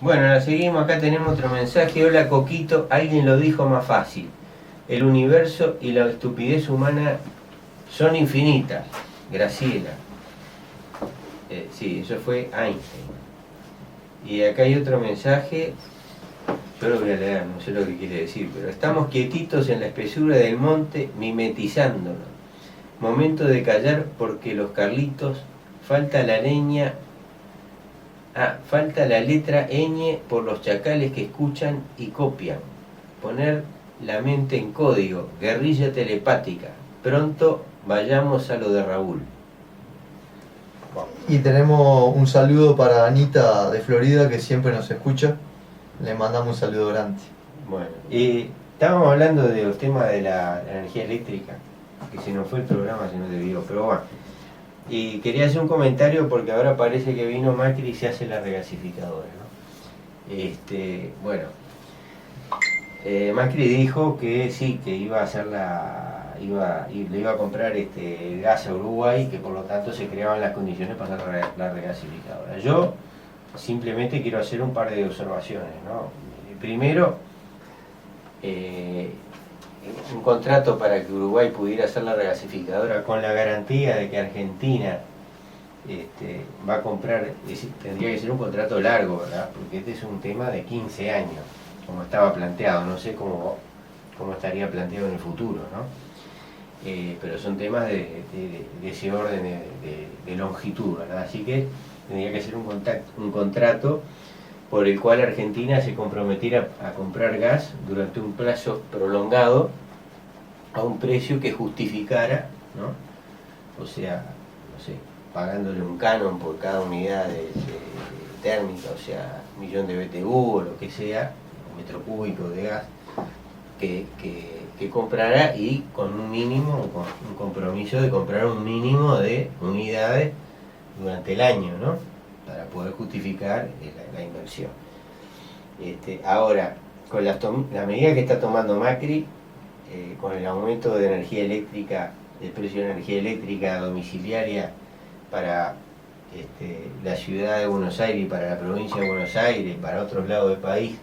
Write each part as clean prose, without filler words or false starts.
Bueno, la seguimos, acá tenemos otro mensaje. Hola Coquito, alguien lo dijo más fácil. El universo y la estupidez humana son infinitas. Graciela. Sí, eso fue Einstein. Y acá hay otro mensaje, yo lo voy a leer, no sé lo que quiere decir, pero estamos quietitos en la espesura del monte mimetizándonos. Momento de callar porque los Carlitos, falta la leña. Falta la letra ñ por los chacales que escuchan y copian. Poner la mente en código, guerrilla telepática. Pronto vayamos a lo de Raúl. Y tenemos un saludo para Anita de Florida, que siempre nos escucha. Le mandamos un saludo grande. Bueno, estábamos hablando de los temas de la energía eléctrica, que se nos fue el programa, se nos debió, pero bueno. Y quería hacer un comentario porque ahora parece que vino Macri y se hace la regasificadora, ¿no? Bueno, Macri dijo que sí, que iba a hacer le iba a comprar gas a Uruguay, que por lo tanto se creaban las condiciones para hacer la regasificadora. Yo simplemente quiero hacer un par de observaciones, ¿no? Primero, un contrato para que Uruguay pudiera hacer la regasificadora con la garantía de que Argentina va a comprar, tendría que ser un contrato largo, ¿verdad? Porque este es un tema de 15 años, como estaba planteado, no sé cómo estaría planteado en el futuro, ¿no? Pero son temas de ese orden de longitud, ¿verdad? Así que tendría que ser un contrato por el cual Argentina se comprometiera a comprar gas durante un plazo prolongado a un precio que justificara, ¿no? O sea, no sé, pagándole un canon por cada unidad de térmica, o sea, 1.000.000 de BTU o lo que sea, un metro cúbico de gas, que comprara, y con un mínimo, con un compromiso de comprar un mínimo de unidades durante el año, ¿no? Para poder justificar la inversión. Ahora, con la medida que está tomando Macri, con el aumento de energía eléctrica, del precio de energía eléctrica domiciliaria para la ciudad de Buenos Aires y para la provincia de Buenos Aires, para otros lados del país,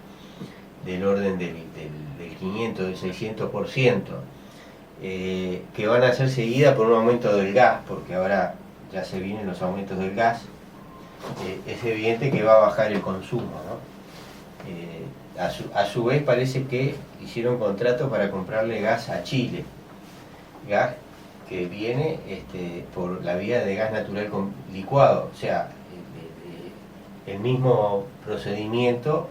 del orden del 500, del 600%, que van a ser seguidas por un aumento del gas, porque ahora ya se vienen los aumentos del gas. Es evidente que va a bajar el consumo, ¿no? A su vez parece que hicieron contrato para comprarle gas a Chile, gas que viene por la vía de gas natural licuado, o sea, el mismo procedimiento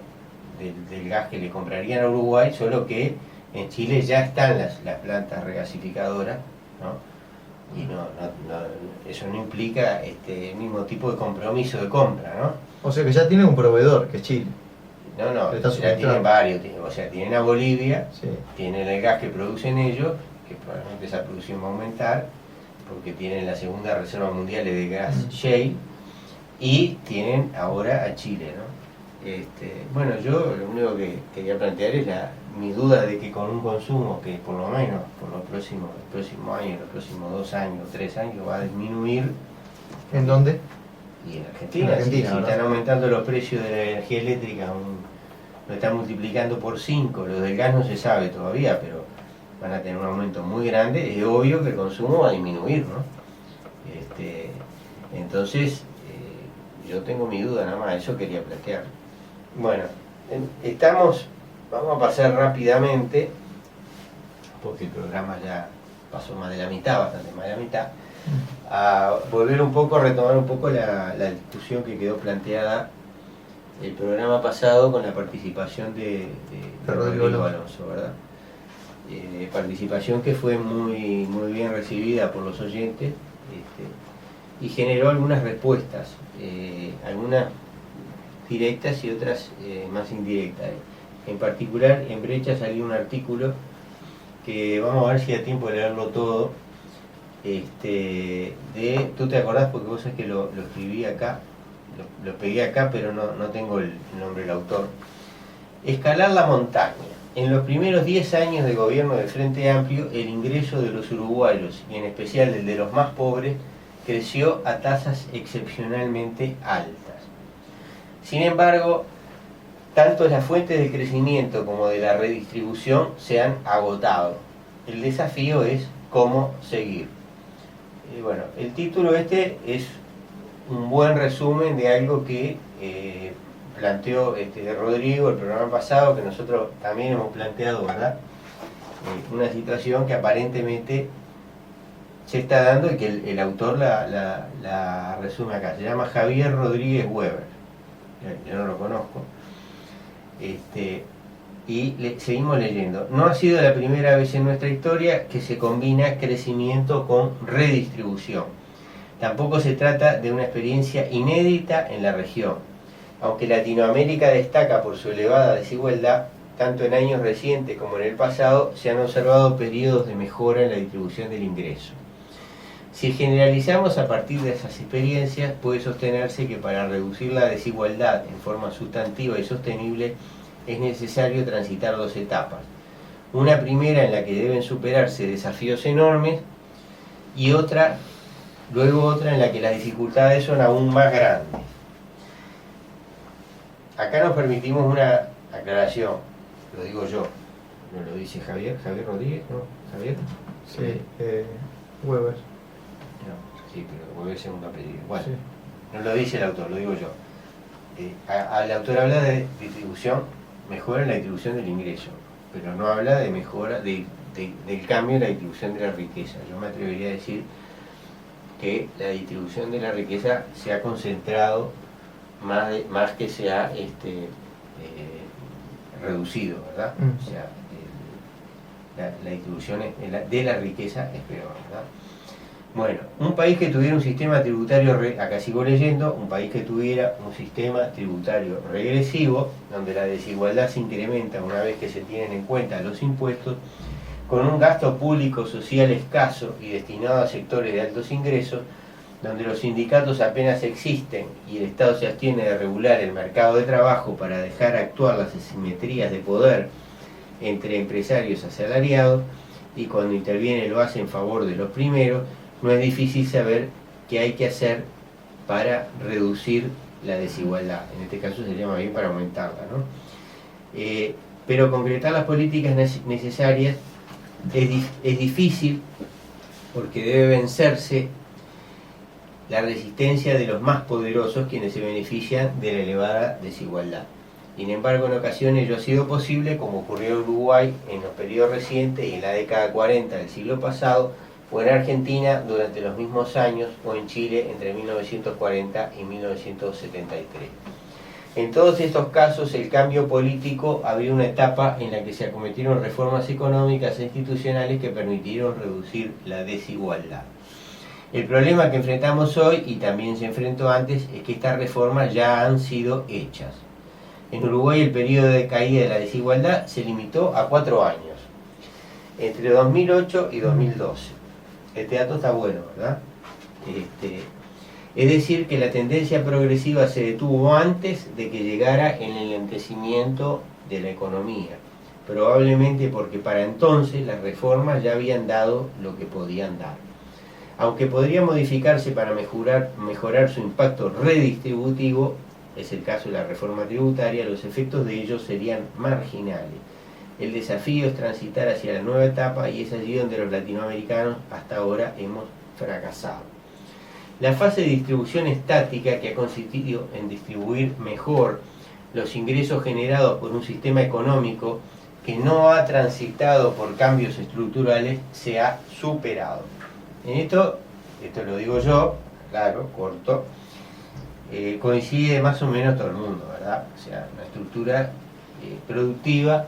del gas que le comprarían a Uruguay, solo que en Chile ya están las plantas regasificadoras, ¿no? Y eso no implica el mismo tipo de compromiso de compra, ¿no? O sea que ya tienen un proveedor, que es Chile. No, ya tienen varios, o sea, tienen a Bolivia, sí. Tienen el gas que producen ellos, que probablemente esa producción va a aumentar, porque tienen la segunda reserva mundial de gas shale, y tienen ahora a Chile, ¿no? Bueno, yo lo único que quería plantear es mi duda de que con un consumo que por lo menos por el próximo año, los próximos 2 años, 3 años va a disminuir. ¿En dónde? Y en Argentina, si están aumentando los precios de la energía eléctrica, lo están multiplicando por 5, los del gas no se sabe todavía, pero van a tener un aumento muy grande, es obvio que el consumo va a disminuir, ¿no? Entonces, yo tengo mi duda nada más, eso quería plantear. Bueno, vamos a pasar rápidamente, porque el programa ya pasó más de la mitad, bastante más de la mitad, a volver un poco, a retomar un poco la discusión que quedó planteada el programa pasado con la participación de Rodrigo Alonso, ¿verdad? Participación que fue muy, muy bien recibida por los oyentes, y generó algunas respuestas, algunas directas y otras más indirectas. En particular, en Brecha salió un artículo que vamos a ver si da tiempo de leerlo todo. ¿Tú te acordás? Porque vos sabés que lo escribí acá, lo pegué acá, pero no tengo el nombre del autor. Escalar la montaña. En los primeros 10 años de gobierno del Frente Amplio, el ingreso de los uruguayos, y en especial el de los más pobres, creció a tasas excepcionalmente altas. Sin embargo, tanto las fuentes de crecimiento como de la redistribución se han agotado. El desafío es cómo seguir. Bueno, el título este es un buen resumen de algo que planteó Rodrigo el programa pasado, que nosotros también hemos planteado, ¿verdad? Una situación que aparentemente se está dando y que el autor la resume acá. Se llama Javier Rodríguez Weber. Yo no lo conozco. Seguimos leyendo. No ha sido la primera vez en nuestra historia que se combina crecimiento con redistribución. Tampoco se trata de una experiencia inédita en la región. Aunque Latinoamérica destaca por su elevada desigualdad, tanto en años recientes como en el pasado, se han observado periodos de mejora en la distribución del ingreso. Si generalizamos a partir de esas experiencias, puede sostenerse que para reducir la desigualdad en forma sustantiva y sostenible es necesario transitar dos etapas. Una primera en la que deben superarse desafíos enormes y luego otra en la que las dificultades son aún más grandes. Acá nos permitimos una aclaración, lo digo yo, no lo dice Javier Rodríguez, ¿no? ¿Javier? Sí, Weber. No, sí, pero Weber es segundo apellido. Bueno, Sí. no lo dice el autor, lo digo yo. El autor habla de distribución, mejora en la distribución del ingreso, pero no habla de mejora del cambio en la distribución de la riqueza. Yo me atrevería a decir que la distribución de la riqueza se ha concentrado más que se ha reducido, ¿verdad? O sea, la distribución de la riqueza es peor, ¿verdad? Bueno, un país que tuviera un sistema tributario, acá sigo leyendo, un país que tuviera un sistema tributario regresivo, donde la desigualdad se incrementa una vez que se tienen en cuenta los impuestos, con un gasto público social escaso y destinado a sectores de altos ingresos, donde los sindicatos apenas existen y el Estado se abstiene de regular el mercado de trabajo para dejar actuar las asimetrías de poder entre empresarios asalariados, y cuando interviene lo hace en favor de los primeros, no es difícil saber qué hay que hacer para reducir la desigualdad. En este caso sería más bien para aumentarla, ¿no? Pero concretar las políticas necesarias es difícil, porque debe vencerse la resistencia de los más poderosos, quienes se benefician de la elevada desigualdad. Sin embargo, en ocasiones ello ha sido posible, como ocurrió en Uruguay en los periodos recientes y en la década 40 del siglo pasado, o en Argentina durante los mismos años, o en Chile entre 1940 y 1973. En todos estos casos, el cambio político abrió una etapa en la que se acometieron reformas económicas e institucionales que permitieron reducir la desigualdad. El problema que enfrentamos hoy, y también se enfrentó antes, es que estas reformas ya han sido hechas. En Uruguay el periodo de caída de la desigualdad se limitó a 4 años, entre 2008 y 2012. Este dato está bueno, ¿verdad? Es decir, que la tendencia progresiva se detuvo antes de que llegara el enlentecimiento de la economía, probablemente porque para entonces las reformas ya habían dado lo que podían dar. Aunque podría modificarse para mejorar su impacto redistributivo, es el caso de la reforma tributaria, los efectos de ello serían marginales. El desafío es transitar hacia la nueva etapa, y es allí donde los latinoamericanos hasta ahora hemos fracasado. La fase de distribución estática, que ha consistido en distribuir mejor los ingresos generados por un sistema económico que no ha transitado por cambios estructurales, se ha superado. En esto lo digo yo, claro, corto, coincide más o menos todo el mundo, ¿verdad? O sea, una estructura productiva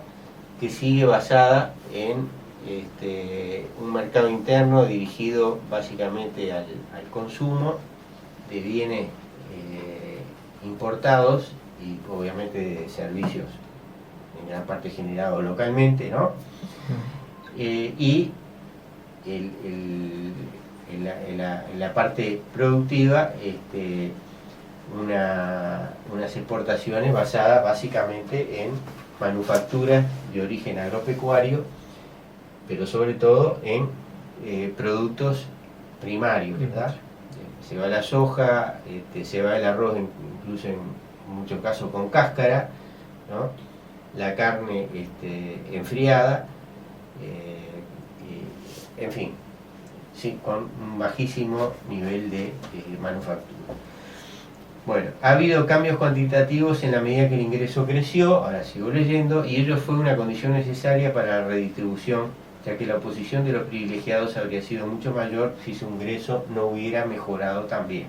que sigue basada en un mercado interno dirigido básicamente al consumo de bienes importados y obviamente de servicios en gran parte generados localmente, ¿no? Y en la parte productiva unas exportaciones basadas básicamente en manufacturas de origen agropecuario, pero sobre todo en productos primarios, ¿verdad? Se va la soja, se va el arroz incluso en en muchos casos con cáscara, ¿no? La carne enfriada, en fin, sí, con un bajísimo nivel de manufactura. Bueno, ha habido cambios cuantitativos en la medida que el ingreso creció, ahora sigo leyendo, y ello fue una condición necesaria para la redistribución, ya que la posición de los privilegiados habría sido mucho mayor si su ingreso no hubiera mejorado también.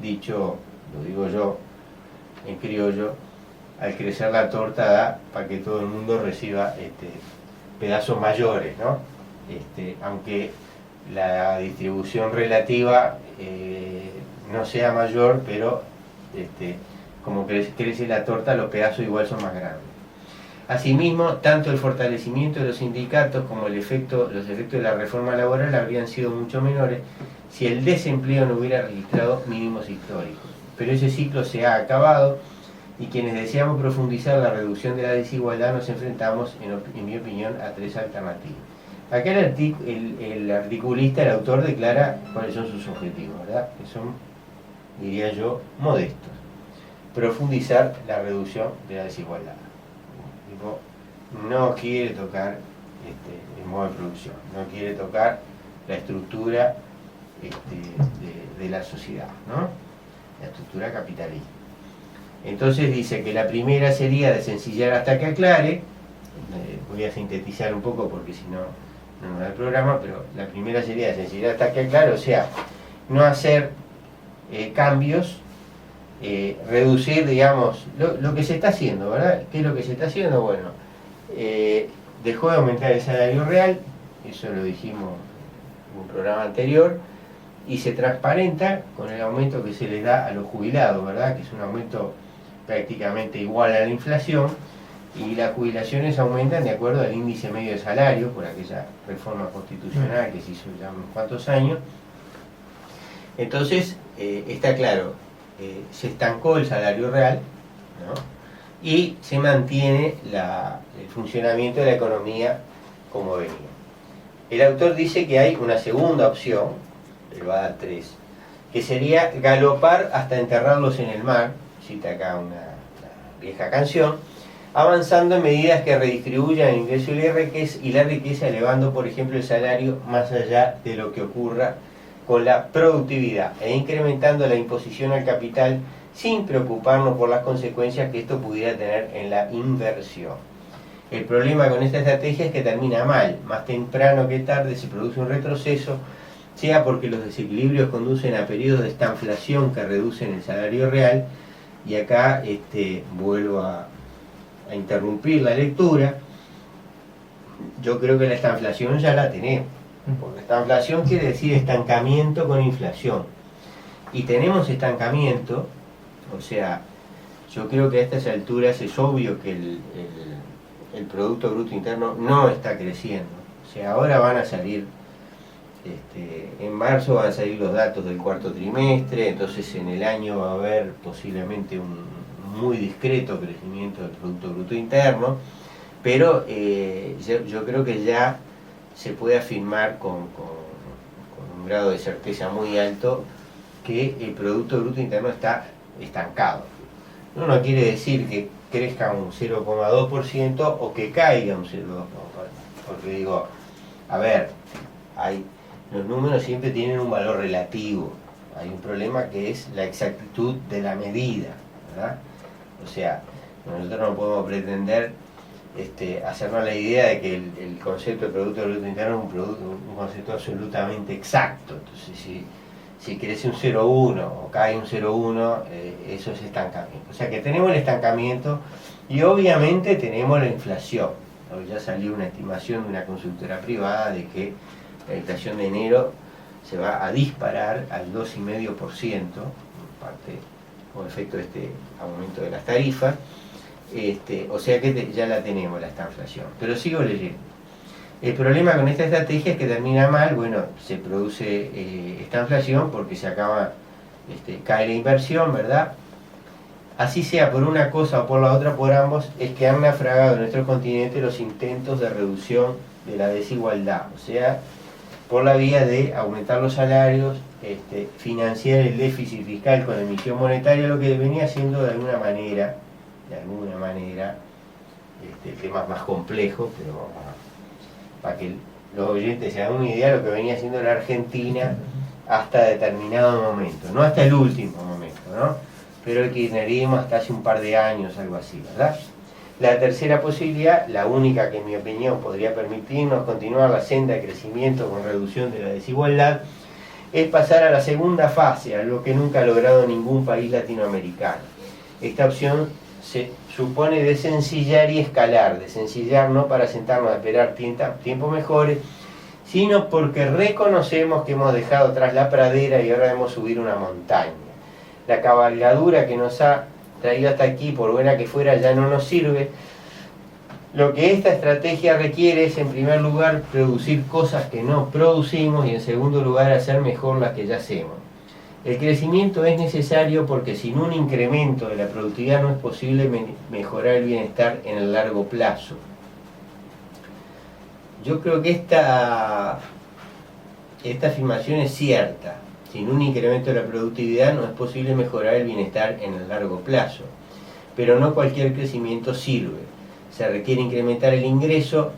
Dicho, lo digo yo, en criollo, al crecer la torta da para que todo el mundo reciba pedazos mayores, ¿no? Aunque la distribución relativa no sea mayor, pero como crece la torta, los pedazos igual son más grandes. Asimismo, tanto el fortalecimiento de los sindicatos como los efectos de la reforma laboral habrían sido mucho menores si el desempleo no hubiera registrado mínimos históricos. Pero ese ciclo se ha acabado y quienes deseamos profundizar la reducción de la desigualdad nos enfrentamos, en mi opinión, a tres alternativas. Acá el articulista, el autor, declara cuáles son sus objetivos, ¿verdad? Que son, diría yo, modestos. Profundizar la reducción de la desigualdad. Tipo, no quiere tocar el modo de producción, no quiere tocar la estructura de la sociedad, ¿no? La estructura capitalista. Entonces dice que la primera sería de sencillar hasta que aclare. Voy a sintetizar un poco porque si no, no me da el programa, pero la primera sería de sencillar hasta que aclare, o sea, no hacer cambios, reducir, digamos, lo que se está haciendo, ¿verdad? ¿Qué es lo que se está haciendo? Bueno, dejó de aumentar el salario real, eso lo dijimos en un programa anterior, y se transparenta con el aumento que se les da a los jubilados, ¿verdad? Que es un aumento prácticamente igual a la inflación, y las jubilaciones aumentan de acuerdo al índice medio de salario, por aquella reforma constitucional que se hizo ya unos cuantos años. Entonces, está claro, se estancó el salario real, ¿no? Y se mantiene el funcionamiento de la economía como venía. El autor dice que hay una segunda opción, él va a dar tres, que sería galopar hasta enterrarlos en el mar, cita acá una vieja canción, avanzando en medidas que redistribuyan el ingreso y la riqueza, elevando, por ejemplo, el salario más allá de lo que ocurra con la productividad e incrementando la imposición al capital sin preocuparnos por las consecuencias que esto pudiera tener en la inversión. El problema con esta estrategia es que termina mal, más temprano que tarde se produce un retroceso, sea porque los desequilibrios conducen a periodos de estanflación que reducen el salario real, y acá vuelvo a interrumpir la lectura. Yo creo que la estanflación ya la tenemos, porque estanflación quiere decir estancamiento con inflación, y tenemos estancamiento, o sea, yo creo que a estas alturas es obvio que el Producto Bruto Interno no está creciendo, o sea, ahora van a salir, en marzo van a salir los datos del cuarto trimestre, entonces en el año va a haber posiblemente un muy discreto crecimiento del Producto Bruto Interno, pero yo creo que ya se puede afirmar con un grado de certeza muy alto que el Producto Bruto Interno está estancado. No quiere decir que crezca un 0,2% o que caiga un 0,2%, porque digo, a ver, los números siempre tienen un valor relativo, hay un problema que es la exactitud de la medida, ¿verdad? O sea, nosotros no podemos pretender hacernos la idea de que el concepto de Producto Bruto Interno es un concepto absolutamente exacto. Entonces, si crece un 0,1 o cae un 0,1, eso es estancamiento. O sea que tenemos el estancamiento y obviamente tenemos la inflación. Ya salió una estimación de una consultora privada de que la inflación de enero se va a disparar al 2,5%, parte como efecto de este aumento de las tarifas, o sea que ya la tenemos la estanflación. Pero sigo leyendo. El problema con esta estrategia es que termina mal, bueno, se produce estanflación porque se acaba, cae la inversión, ¿verdad? Así sea por una cosa o por la otra, por ambos, es que han naufragado en nuestro continente los intentos de reducción de la desigualdad, o sea, por la vía de aumentar los salarios, financiar el déficit fiscal con emisión monetaria, lo que venía haciendo de alguna manera, el tema es más complejo, pero para que los oyentes se hagan una idea de lo que venía haciendo la Argentina hasta determinado momento, no hasta el último momento, ¿no? Pero el kirchnerismo hasta hace un par de años, algo así, ¿verdad? La tercera posibilidad, la única que en mi opinión podría permitirnos continuar la senda de crecimiento con reducción de la desigualdad, es pasar a la segunda fase, algo que nunca ha logrado ningún país latinoamericano. Esta opción se supone desencillar y escalar, desencillar no para sentarnos a esperar tiempos mejores, sino porque reconocemos que hemos dejado atrás la pradera y ahora debemos subir una montaña. La cabalgadura que nos ha traído hasta aquí, por buena que fuera, ya no nos sirve. Lo que esta estrategia requiere es, en primer lugar, producir cosas que no producimos y, en segundo lugar, hacer mejor las que ya hacemos. El crecimiento es necesario porque sin un incremento de la productividad no es posible mejorar el bienestar en el largo plazo. Yo creo que esta afirmación es cierta. Sin un incremento de la productividad no es posible mejorar el bienestar en el largo plazo. Pero no cualquier crecimiento sirve. Se requiere incrementar el ingreso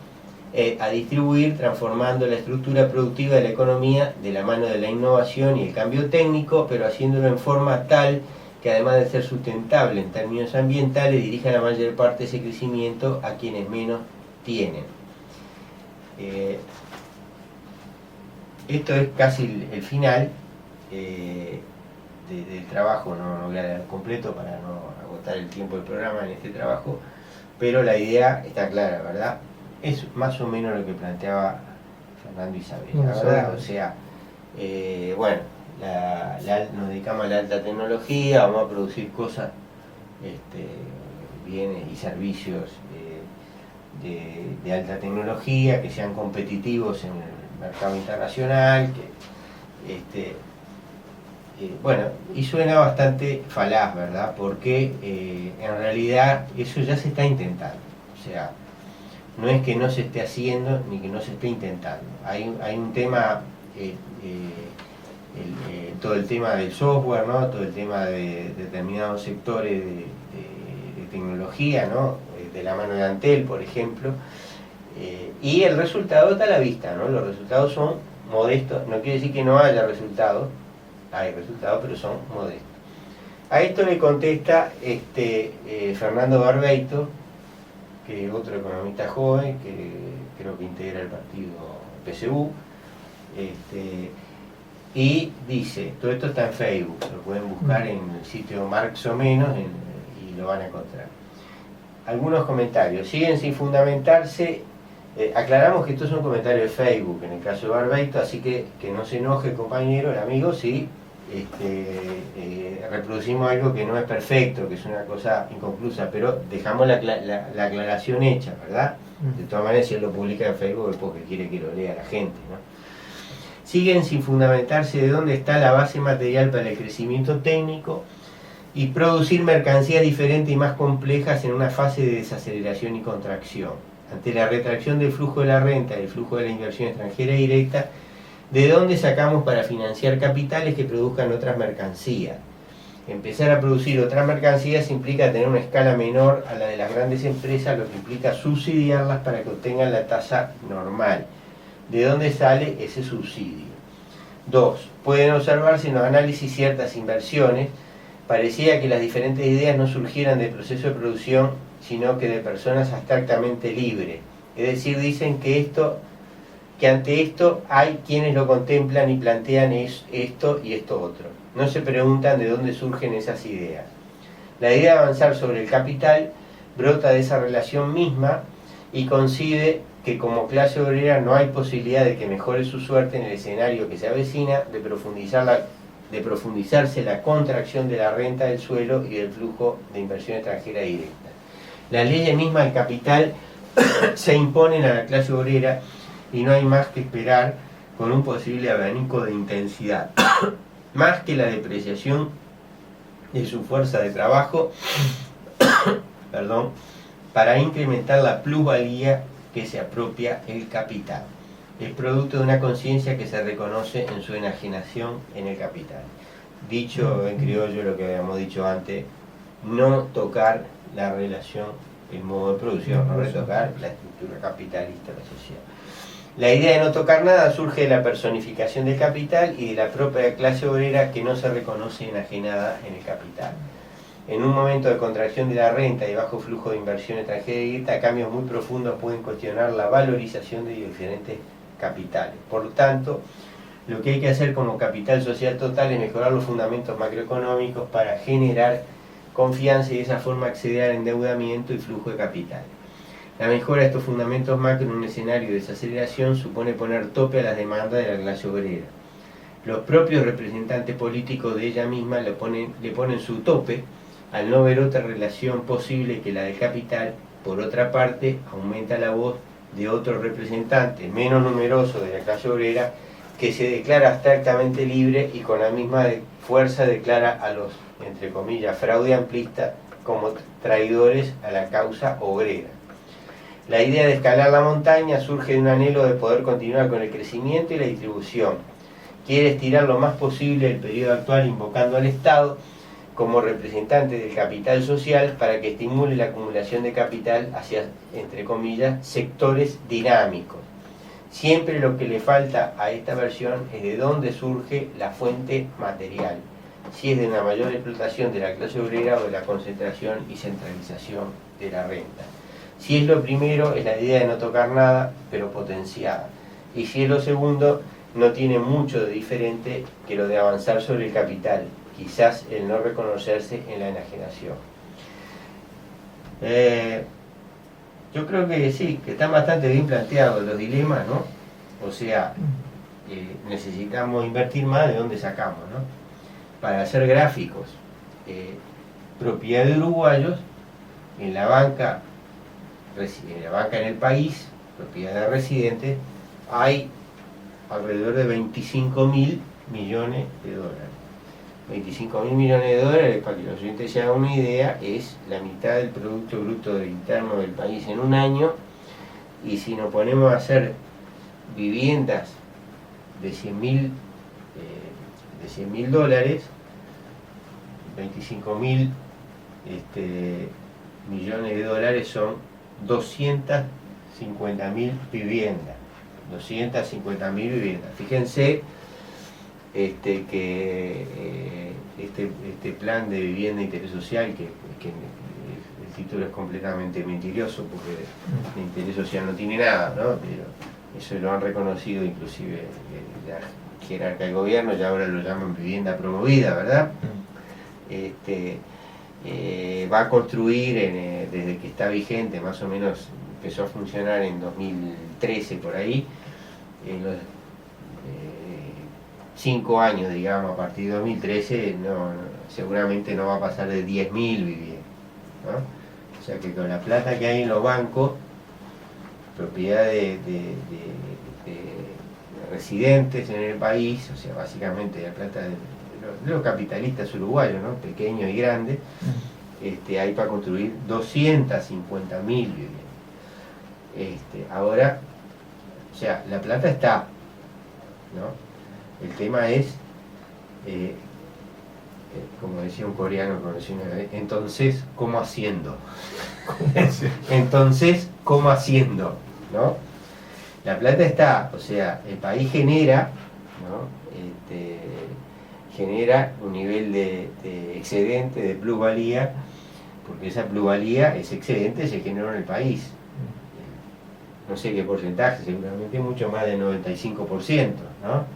a distribuir, transformando la estructura productiva de la economía de la mano de la innovación y el cambio técnico, pero haciéndolo en forma tal que, además de ser sustentable en términos ambientales, dirija la mayor parte de ese crecimiento a quienes menos tienen. Esto es casi el final del trabajo, no voy a leer completo para no agotar el tiempo del programa en este trabajo, pero la idea está clara, ¿verdad? Es más o menos lo que planteaba Fernando Isabella, ¿verdad? O sea, bueno, nos dedicamos a la alta tecnología, vamos a producir cosas, bienes y servicios de alta tecnología, que sean competitivos en el mercado internacional, bueno, y suena bastante falaz, ¿verdad? Porque en realidad eso ya se está intentando. O sea, no es que no se esté haciendo ni que no se esté intentando. Hay un tema, todo el tema del software, ¿no? Todo el tema de determinados sectores de tecnología, ¿no? De la mano de Antel, por ejemplo. Y el resultado está a la vista, ¿no? Los resultados son modestos. No quiere decir que no haya resultados. Hay resultados, pero son modestos. A esto le contesta Fernando Barbeito, que es otro economista joven, que creo que integra el partido PSU, y dice, todo esto está en Facebook, lo pueden buscar en el sitio Marx o Menos y lo van a encontrar. Algunos comentarios, siguen sin fundamentarse, aclaramos que estos son comentarios de Facebook, en el caso de Barbeito, así que no se enoje el compañero, el amigo, sí. Reproducimos algo que no es perfecto, que es una cosa inconclusa, pero dejamos la aclaración hecha, ¿verdad? De todas maneras, si él lo publica en Facebook es porque quiere que lo lea la gente, ¿no? Siguen sin fundamentarse de dónde está la base material para el crecimiento técnico y producir mercancías diferentes y más complejas en una fase de desaceleración y contracción. Ante la retracción del flujo de la renta y el flujo de la inversión extranjera directa, ¿de dónde sacamos para financiar capitales que produzcan otras mercancías? Empezar a producir otras mercancías implica tener una escala menor a la de las grandes empresas, lo que implica subsidiarlas para que obtengan la tasa normal. ¿De dónde sale ese subsidio? 2. Pueden observarse en los análisis ciertas inversiones. Parecía que las diferentes ideas no surgieran del proceso de producción, sino que de personas abstractamente libres. Es decir, dicen que ante esto hay quienes lo contemplan y plantean esto y esto otro. No se preguntan de dónde surgen esas ideas. La idea de avanzar sobre el capital brota de esa relación misma y coincide que como clase obrera no hay posibilidad de que mejore su suerte en el escenario que se avecina de profundizarse la contracción de la renta del suelo y del flujo de inversión extranjera directa. Las leyes mismas del capital se imponen a la clase obrera y no hay más que esperar con un posible abanico de intensidad, más que la depreciación de su fuerza de trabajo, para incrementar la plusvalía que se apropia el capital. es producto de una conciencia que se reconoce en su enajenación en el capital. Dicho en criollo lo que habíamos dicho antes, no tocar la relación, el modo de producción, no retocar la estructura capitalista de la sociedad. La idea de no tocar nada surge de la personificación del capital y de la propia clase obrera que no se reconoce enajenada en el capital. En un momento de contracción de la renta y bajo flujo de inversión extranjera directa, cambios muy profundos pueden cuestionar la valorización de diferentes capitales. Por lo tanto, lo que hay que hacer como capital social total es mejorar los fundamentos macroeconómicos para generar confianza y de esa forma acceder al endeudamiento y flujo de capital. La mejora de estos fundamentos macro en un escenario de desaceleración supone poner tope a las demandas de la clase obrera. Los propios representantes políticos de ella misma le ponen su tope al no ver otra relación posible que la del capital. Por otra parte, aumenta la voz de otro representante menos numeroso de la clase obrera que se declara abstractamente libre y con la misma fuerza declara a los, entre comillas, fraude amplista como traidores a la causa obrera. La idea de escalar la montaña surge de un anhelo de poder continuar con el crecimiento y la distribución. Quiere estirar lo más posible el periodo actual invocando al Estado como representante del capital social para que estimule la acumulación de capital hacia, entre comillas, sectores dinámicos. Siempre lo que le falta a esta versión es de dónde surge la fuente material, si es de una mayor explotación de la clase obrera o de la concentración y centralización de la renta. Si es lo primero, es la idea de no tocar nada, pero potenciada. Y si es lo segundo, no tiene mucho de diferente que lo de avanzar sobre el capital, quizás el no reconocerse en la enajenación. Yo creo que sí, que están bastante bien planteados los dilemas, ¿no? O sea, necesitamos invertir más, ¿de dónde sacamos, no? Para hacer gráficos, propiedad de uruguayos en la banca en el país, propiedad de residentes, hay alrededor de 25.000 millones de dólares. 25.000 millones de dólares, para que los oyentes se hagan una idea, es la mitad del Producto Bruto Interno del país en un año. Y si nos ponemos a hacer viviendas de 100.000 dólares, 25.000 millones de dólares son 250.000 viviendas. 250.000 viviendas. Fíjense que este plan de vivienda de interés social, que el título es completamente mentiroso porque el interés social no tiene nada, ¿no? Pero eso lo han reconocido inclusive la jerarca del gobierno, ya ahora lo llaman vivienda promovida, ¿verdad? Va a construir desde que está vigente, más o menos empezó a funcionar en 2013 por ahí, en los 5 años, digamos, a partir de 2013 seguramente no va a pasar de 10.000 viviendas, ¿no? O sea que con la plata que hay en los bancos, propiedad de residentes en el país, o sea, básicamente la plata de los capitalistas uruguayos, ¿no? Pequeños y grandes, hay para construir 250.000 viviendas. Ahora, o sea, la plata está, ¿no? El tema es, como decía un coreano, entonces, ¿cómo haciendo? Entonces, ¿cómo haciendo? ¿No? La plata está, o sea, el país genera, ¿no? Genera un nivel de excedente, de plusvalía, porque esa plusvalía, ese excedente se generó en el país. No sé qué porcentaje, seguramente mucho más del 95%, ¿no?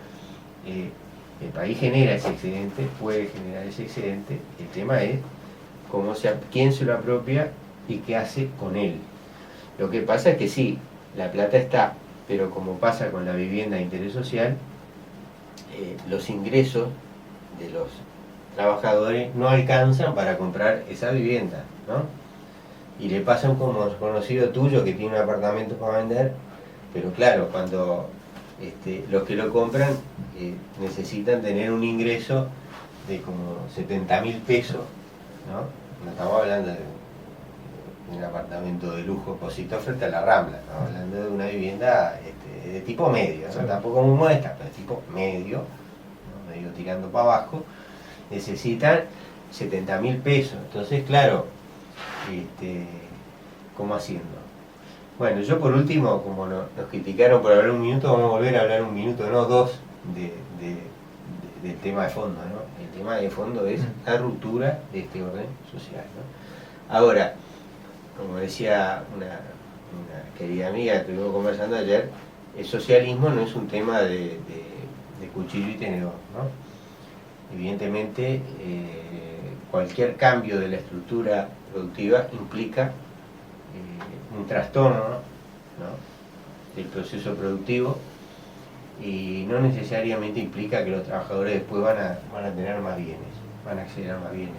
El país genera ese excedente, puede generar ese excedente, el tema es quién se lo apropia y qué hace con él. Lo que pasa es que sí, la plata está, pero como pasa con la vivienda de interés social, los ingresos de los trabajadores no alcanzan para comprar esa vivienda, ¿no? Y le pasa como un conocido tuyo que tiene un apartamento para vender, pero claro, cuando los que lo compran necesitan tener un ingreso de como 70.000 pesos, ¿no? No estamos hablando de un apartamento de lujo cosito frente a la Rambla, ¿no? Hablando de una vivienda de tipo medio, ¿no? Sí. Tampoco muy modesta, pero tipo medio, ¿no? Medio tirando para abajo, necesitan 70.000 pesos. Entonces, claro, ¿cómo haciendo? Bueno, yo por último, como nos criticaron por hablar un minuto, vamos a volver a hablar un minuto, no dos, del tema de fondo, ¿no? El tema de fondo es la ruptura de este orden social, ¿no? Ahora, como decía una querida amiga que estuvimos conversando ayer, el socialismo no es un tema de cuchillo y tenedor, ¿no? Evidentemente, cualquier cambio de la estructura productiva implica un trastorno, ¿no? Del proceso productivo, y no necesariamente implica que los trabajadores después van a tener más bienes, van a acceder a más bienes.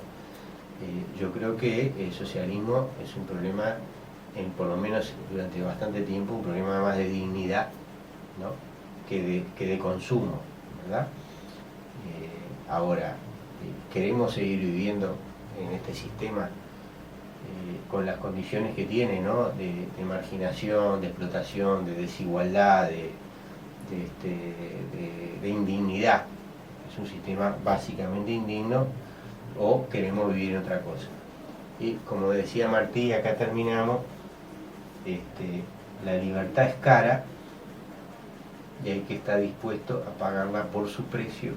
Yo creo que el socialismo es un problema, por lo menos durante bastante tiempo, un problema más de dignidad, ¿no? que de consumo, ¿verdad? Ahora, queremos seguir viviendo en este sistema con las condiciones que tiene, ¿no? de marginación, de explotación, de desigualdad, de indignidad. Es un sistema básicamente indigno, o queremos vivir en otra cosa. Y como decía Martí, acá terminamos, la libertad es cara y hay que estar dispuesto a pagarla por su precio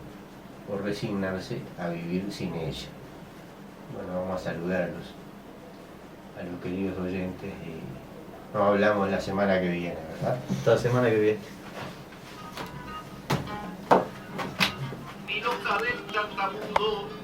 o resignarse a vivir sin ella. Bueno, vamos a saludar a los queridos oyentes y nos hablamos la semana que viene, ¿verdad? Hasta la semana que viene. Y no cabe el tartamudo